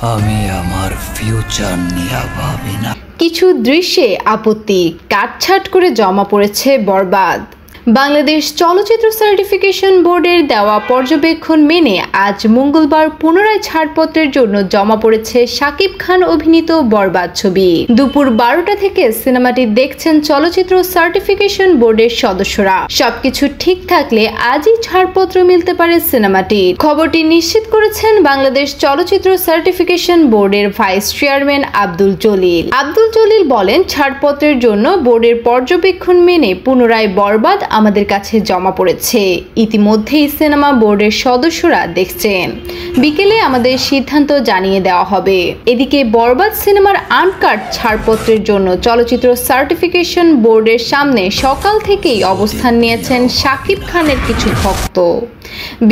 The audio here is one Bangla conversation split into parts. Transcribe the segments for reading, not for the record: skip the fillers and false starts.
আমি আমার ফিউচার নিয়ে ভাবি না। কিছু দৃশ্যে আপত্তি, কাটছাট করে জমা পড়েছে বরবাদ। বাংলাদেশ চলচ্চিত্র সার্টিফিকেশন বোর্ডের দেওয়া পর্যবেক্ষণ মেনে আজ মঙ্গলবার পুনরায় ছাড়পত্রের জন্য জমা পড়েছে শাকিব খান অভিনীত বরবাদ ছবি। দুপুর 12টা থেকে সিনেমাটি দেখছেন চলচ্চিত্র সার্টিফিকেশন বোর্ডের সদস্যরা। সবকিছু ঠিক থাকলে আজই ছাড়পত্র মিলতে পারে সিনেমাটির। খবরটি নিশ্চিত করেছেন বাংলাদেশ চলচ্চিত্র সার্টিফিকেশন বোর্ডের ভাইস চেয়ারম্যান আব্দুল জলিল। আব্দুল জলিল বলেন, ছাড়পত্রের জন্য বোর্ডের পর্যবেক্ষণ মেনে পুনরায় বরবাদ আমাদের কাছে জমা পড়েছে। ইতিমধ্যেই সিনেমা বোর্ডের সদস্যরা দেখছেন। বিকেলে আমাদের সিদ্ধান্ত জানিয়ে দেওয়া হবে। এদিকে বরবাদ সিনেমার আনকাট ছাড়পত্রের জন্য চলচ্চিত্র সার্টিফিকেশন বোর্ডের সামনে সকাল থেকেই অবস্থান নিয়েছেন শাকিব খানের কিছু ভক্ত।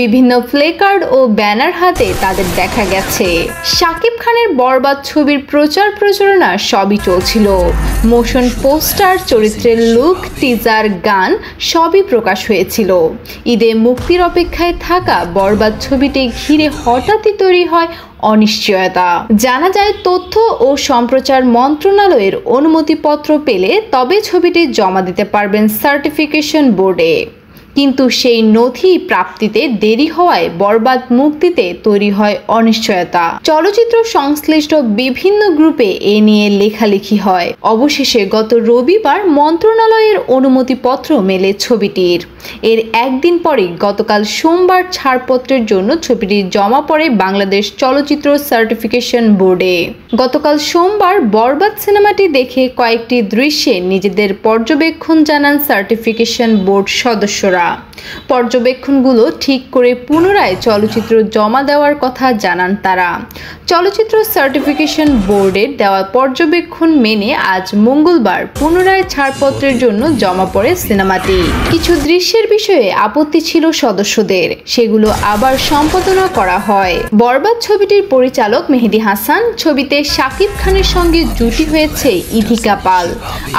বিভিন্ন প্লেকার্ড ও ব্যানার হাতে তাদের দেখা গেছে। শাকিব খানের বরবাদ ছবির প্রচার প্রচারণা সবই চলছিল। মোশন পোস্টার, চরিত্রের লুক, টিজার, গান সবই প্রকাশ হয়েছিল। ঈদে মুক্তির অপেক্ষায় থাকা বরবাদ ছবিটি ঘিরে হঠাৎই তৈরি হয় অনিশ্চয়তা। জানা যায়, তথ্য ও সম্প্রচার মন্ত্রণালয়ের অনুমতিপত্র পেলে তবে ছবিটি জমা দিতে পারবেন সার্টিফিকেশন বোর্ডে। কিন্তু সেই নথি প্রাপ্তিতে দেরি হওয়ায় বরবাদ মুক্তিতে তৈরি হয় অনিশ্চয়তা। চলচ্চিত্র সংশ্লিষ্ট বিভিন্ন গ্রুপে এ নিয়ে লেখালেখি হয়। অবশেষে গত রবিবার মন্ত্রণালয়ের অনুমতিপত্র মেলে ছবিটির। এর একদিন পরেই গতকাল সোমবার ছাড়পত্রের জন্য ছবিটি জমা পড়ে বাংলাদেশ চলচ্চিত্র সার্টিফিকেশন বোর্ডে। গতকাল সোমবার বরবাদ সিনেমাটি দেখে কয়েকটি দৃশ্যে নিজেদের পর্যবেক্ষণ জানান সার্টিফিকেশন বোর্ড সদস্যরা। পর্যবেক্ষণগুলো ঠিক করে পুনরায় চলচ্চিত্র জমা দেওয়ার কথা জানান তারা। চলচ্চিত্র সার্টিফিকেশন বোর্ডের দেওয়া পর্যবেক্ষণ মেনে আজ মঙ্গলবার পুনরায় ছাড়পত্রের জন্য জমা পড়ে সিনেমাটি। কিছু দৃশ্যের বিষয়ে আপত্তি ছিল সদস্যদের, সেগুলো আবার সম্পাদনা করা হয়। বরবাদ ছবিটির পরিচালক মেহেদী হাসান, ছবিতে শাকিব খানের সঙ্গে জুটি হয়েছে ইথিকা পাল।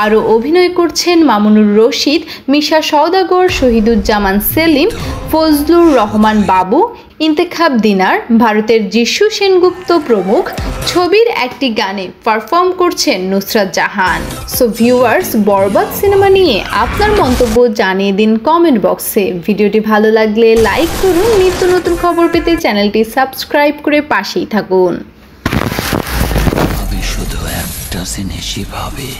আরও অভিনয় করছেন মামুনুর রশিদ, মিশা সওদাগর, শহীদুজ্জামান সেলিম, ফজলুর রহমান বাবু, ইন্তেখাব দিনার, ভারতের যিশু সেনগুপ্ত প্রমুখ। ছবির একটি গানে পারফর্ম করছেন নুসরাত জাহান। সো ভিউয়ার্স, বরবাদ সিনেমা নিয়ে আপনার মন্তব্য জানিয়ে দিন কমেন্ট বক্সে। ভিডিওটি ভালো লাগলে লাইক করুন। নিত্য নতুন খবর পেতে চ্যানেলটি সাবস্ক্রাইব করে পাশেই থাকুন। আমি শুধু একটা জিনিসই ভাবি।